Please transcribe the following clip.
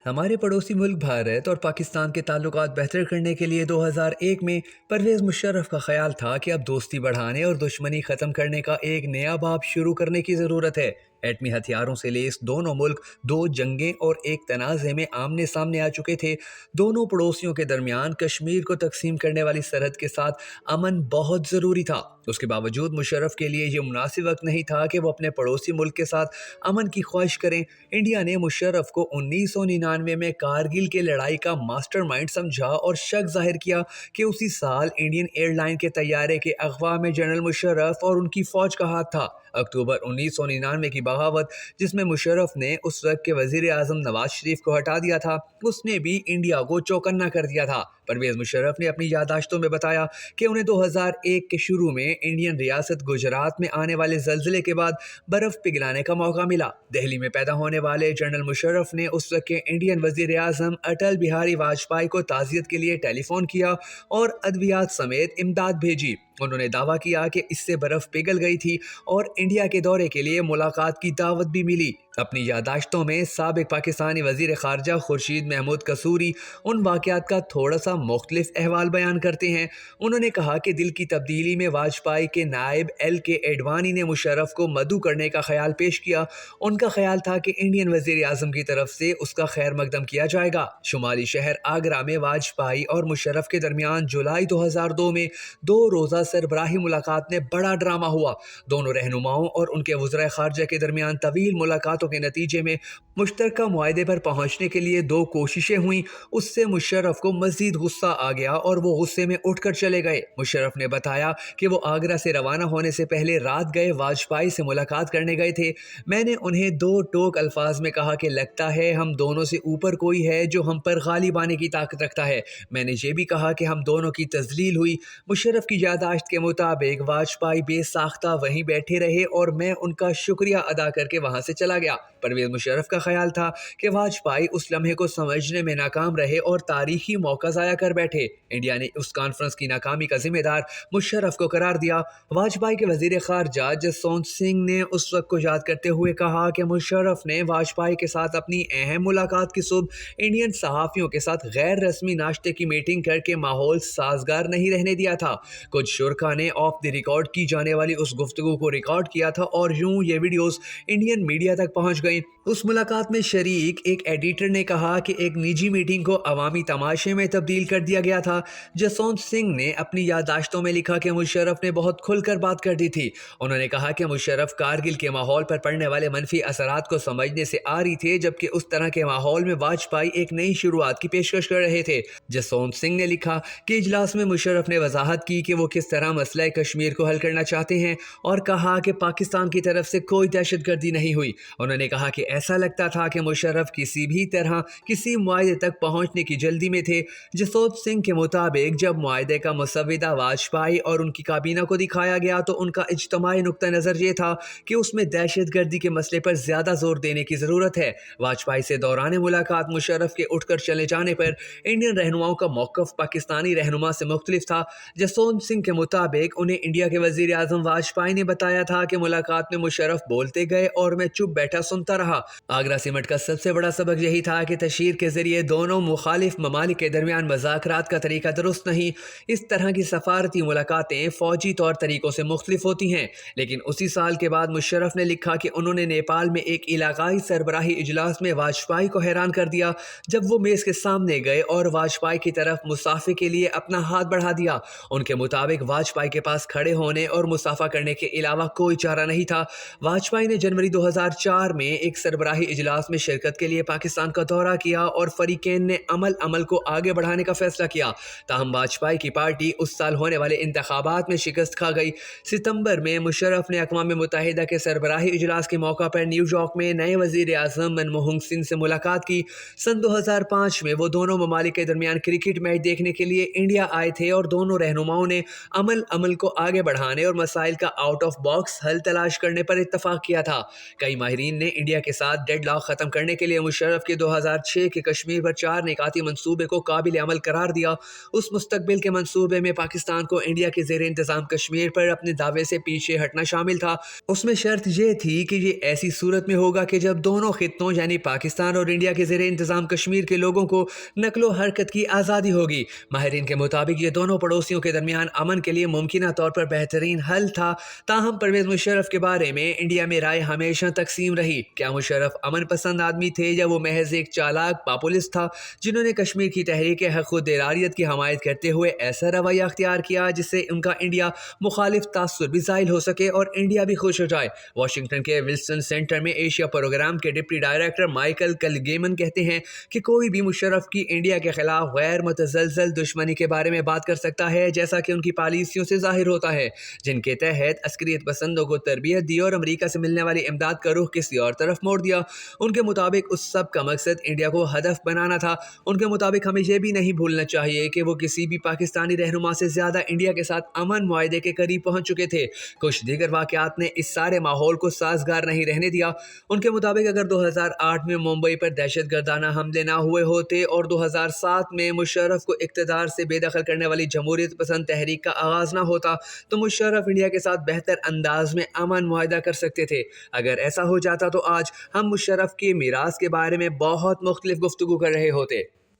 ہمارے پڑوسی ملک بھارت اور پاکستان کے تعلقات بہتر کرنے کے لیے 2001 میں پرویز مشرف کا خیال تھا کہ اب دوستی بڑھانے اور دشمنی ختم کرنے کا ایک نیا باب شروع کرنے کی ضرورت ہے۔ ایٹمی ہتھیاروں سے لیس دونوں ملک دو جنگیں اور ایک تنازع میں آمنے سامنے آ چکے تھے۔ دونوں پڑوسیوں کے درمیان کشمیر کو تقسیم کرنے والی سرحد کے ساتھ امن بہت ضروری تھا۔ اس کے باوجود مشرف کے لیے یہ مناسب وقت نہیں تھا کہ وہ اپنے پڑوسی ملک کے ساتھ امن کی خواہش کریں۔ انڈیا نے مشرف کو 1999 میں کارگل کے لڑائی کا ماسٹر مائنڈ سمجھا اور شک ظاہر کیا کہ اسی سال انڈین ایئر لائن کے طیارے کے اغوا میں جنرل مشرف اور ان کی فوج کا ہاتھ تھا۔ اکتوبر 1999 کی بغاوت، جس میں مشرف نے اس وقت کے وزیر اعظم نواز شریف کو ہٹا دیا تھا، اس نے بھی انڈیا کو چوکنا کر دیا تھا۔ پرویز مشرف نے اپنی یادداشتوں میں بتایا کہ انہیں 2001 کے شروع میں انڈین ریاست گجرات میں آنے والے زلزلے کے بعد برف پگھلانے کا موقع ملا۔ دہلی میں پیدا ہونے والے جنرل مشرف نے اس وقت کے انڈین وزیر اعظم اٹل بہاری واجپئی کو تعزیت کے لیے ٹیلی فون کیا اور ادویات سمیت امداد بھیجی۔ انہوں نے دعویٰ کیا کہ اس سے برف پگھل گئی تھی اور انڈیا کے دورے کے لیے ملاقات کی دعوت بھی ملی۔ اپنی یادداشتوں میں سابق پاکستانی وزیر خارجہ خورشید محمود قصوری ان واقعات کا تھوڑا سا مختلف احوال بیان کرتے ہیں۔ انہوں نے کہا کہ دل کی تبدیلی میں واجپئی کے نائب ایل کے ایڈوانی نے مشرف کو مدعو کرنے کا خیال پیش کیا۔ ان کا خیال تھا کہ انڈین وزیر اعظم کی طرف سے اس کا خیر مقدم کیا جائے گا۔ شمالی شہر آگرہ میں واجپئی اور مشرف کے درمیان جولائی 2002 میں 2 روزہ سربراہی ملاقات میں بڑا ڈرامہ ہوا۔ دونوں رہنماؤں اور ان کے وزرائے خارجہ کے درمیان طویل ملاقاتوں کے نتیجے میں مشترکہ معاہدے پر پہنچنے کے لیے 2 کوششیں ہوئیں۔ اس سے مشرف کو مزید غصہ آ گیا اور وہ غصے میں اٹھ کر چلے گئے۔ مشرف نے بتایا کہ وہ آگرہ سے روانہ ہونے سے پہلے رات گئے واجپئی سے ملاقات کرنے گئے تھے۔ میں نے انہیں 2 ٹوک الفاظ میں کہا کہ لگتا ہے ہم دونوں سے اوپر کوئی ہے جو ہم پر غالب آنے کی طاقت رکھتا ہے۔ میں نے یہ بھی کہا کہ ہم دونوں کی تذلیل ہوئی۔ مشرف کی یادداشت کے مطابق واجپئی بے ساختہ وہیں بیٹھے رہے اور میں ان کا شکریہ ادا کر کے وہاں سے چلا گیا۔ پرویز مشرف کا خیال تھا کہ واجپئی اس لمحے کو سمجھنے میں ناکام رہے اور تاریخی موقع ضائع کر بیٹھے۔ انڈیا نے اس کانفرنس کی ناکامی کا ذمہ دار مشرف کو قرار دیا۔ واجپئی کے وزیر خارجہ جسونت سنگھ نے اس وقت کو یاد کرتے ہوئے کہا کہ مشرف نے واجپئی کے ساتھ اپنی اہم ملاقات کی صبح انڈین صحافیوں کے ساتھ غیر رسمی ناشتے کی میٹنگ کر کے ماحول سازگار نہیں رہنے دیا تھا۔ کچھ شرکاء نے آف دی ریکارڈ کی جانے والی اس گفتگو کو ریکارڈ کیا تھا اور یوں یہ ویڈیوز انڈین میڈیا تک پہنچ گئیں۔ اس ملاقات میں شریک ایک ایڈیٹر نے کہا کہ ایک نجی میٹنگ کو عوامی تماشے میں تبدیل کر دیا گیا تھا۔ جسونت سنگھ نے اپنی یادداشتوں میں لکھا کہ مشرف نے بہت کھل کر بات کر دی تھی۔ انہوں نے کہا کہ مشرف کارگل کے ماحول پر پڑنے والے منفی اثرات کو سمجھنے سے آری تھے، جبکہ اس طرح کے ماحول میں واجپئی ایک نئی شروعات کی پیشکش کر رہے تھے۔ جسونت سنگھ نے لکھا کہ اجلاس میں مشرف نے وضاحت کی کہ وہ کس طرح مسئلہ کشمیر کو حل کرنا چاہتے ہیں اور کہا کہ پاکستان کی طرف سے کوئی دہشت گردی نہیں ہوئی۔ انہوں نے کہا کہ ایسا لگتا تھا کہ مشرف کسی بھی طرح کسی معاہدے تک پہنچنے کی جلدی میں تھے۔ جسونت سنگھ کے مطابق جب معاہدے کا مسودہ واجپئی اور ان کی کابینہ کو دکھایا گیا تو ان کا اجتماعی نقطہ نظر یہ تھا کہ اس میں دہشت گردی کے مسئلے پر زیادہ زور دینے کی ضرورت ہے۔ واجپئی سے دوران ملاقات مشرف کے اٹھ کر چلے جانے پر انڈین رہنماؤں کا موقف پاکستانی رہنما سے مختلف تھا۔ جسونت سنگھ کے مطابق انہیں انڈیا کے وزیر اعظم واجپئی نے بتایا تھا کہ ملاقات میں مشرف بولتے گئے اور میں چپ بیٹھا سنتا رہا۔ آگرہ سمٹ کا سب سے بڑا سبق یہی تھا کہ تشہیر کے ذریعے دونوں مخالف ممالک کے درمیان مذاکرات کا طریقہ درست نہیں۔ اس طرح کی سفارتی ملاقاتیں فوجی طور طریقوں سے مختلف ہوتی ہیں۔ لیکن اسی سال کے بعد مشرف نے لکھا کہ انہوں نے نیپال میں ایک علاقائی سربراہی اجلاس میں واجپئی کو حیران کر دیا جب وہ میز کے سامنے گئے اور واجپئی کی طرف مصافحے کے لیے اپنا ہاتھ بڑھا دیا۔ ان کے مطابق واجپئی کے پاس کھڑے ہونے اور مصافحہ کرنے کے علاوہ کوئی چارہ نہیں تھا۔ واجپئی نے جنوری 2004 میں ایک سربراہی اجلاس میں شرکت کے لیے پاکستان کا دورہ کیا اور فریقین نے عمل کو آگے بڑھانے کا فیصلہ کیا۔ تاہم واجپئی کی پارٹی اس سال ہونے والے انتخابات میں شکست کھا گئی۔ ستمبر میں مشرف نے اقوام متحدہ کے سربراہی اجلاس کے موقع پر نیو یارک میں نئے وزیر اعظم منموہن سنگھ سے ملاقات کی۔ سن 2005 میں وہ دونوں ممالک کے درمیان کرکٹ میچ دیکھنے کے لیے انڈیا آئے تھے اور دونوں رہنماؤں نے عمل کو آگے بڑھانے اور مسائل کا آؤٹ آف باکس حل تلاش کرنے پر اتفاق کیا تھا۔ کئی ماہرین نے انڈیا انڈیا کے ساتھ ڈیڈ لاک ختم کرنے کے لیے مشرف کے 2006 کے کشمیر پر 4 نکاتی منصوبے کو قابل عمل قرار دیا۔ اس مستقبل کے منصوبے میں پاکستان کو انڈیا کے زیر انتظام کشمیر پر اپنے دعوے سے پیچھے ہٹنا شامل تھا۔ اس میں شرط یہ تھی کہ یہ ایسی صورت میں ہوگا کہ جب دونوں خطوں یعنی پاکستان اور انڈیا کے زیر انتظام کشمیر کے لوگوں کو نقل و حرکت کی آزادی ہوگی۔ ماہرین کے مطابق یہ دونوں پڑوسیوں کے درمیان امن کے لیے ممکنہ طور پر بہترین حل تھا، تاہم پرویز مشرف کے بارے میں انڈیا میں رائے ہمیشہ تقسیم رہی۔ کیا مشرف امن پسند آدمی تھے یا وہ محض ایک چالاک پاپولسٹ تھا جنہوں نے کشمیر کی تحریک حق و دیراریت کی حمایت کرتے ہوئے ایسا رویہ اختیار کیا جس سے ان کا انڈیا مخالف تاثر بھی زائل ہو سکے اور انڈیا بھی خوش ہو جائے؟ واشنگٹن کے ولسن سینٹر میں ایشیا پروگرام کے ڈپٹی ڈائریکٹر مائیکل کلگیمن کہتے ہیں کہ کوئی بھی مشرف کی انڈیا کے خلاف غیر متزلزل دشمنی کے بارے میں بات کر سکتا ہے، جیسا کہ ان کی پالیسیوں سے ظاہر ہوتا ہے جن کے تحت عسکریت پسندوں کو تربیت دی اور امریکہ سے ملنے والی امداد کا رخ کسی اور طرف موڑ دیا۔ ان کے مطابق اس سب کا مقصد انڈیا کو ہدف بنانا تھا۔ ان کے مطابق ہمیں یہ بھی نہیں بھولنا چاہیے کہ وہ کسی بھی پاکستانی رہنما سے زیادہ انڈیا کے ساتھ امن معاہدے کے قریب پہنچ چکے تھے۔ کچھ دیگر واقعات نے اس سارے ماحول کو سازگار نہیں رہنے دیا۔ ان کے مطابق اگر 2008 میں ممبئی پر دہشت گردانہ حملے نہ ہوئے ہوتے اور 2007 میں مشرف کو اقتدار سے بے دخل کرنے والی جمہوریت پسند تحریک کا آغاز نہ ہوتا تو مشرف انڈیا کے ساتھ بہتر انداز میں امن معاہدہ کر سکتے تھے۔ اگر ایسا ہو جاتا تو آج ہم مشرف کے میراث کے بارے میں بہت مختلف گفتگو کر رہے ہوتے۔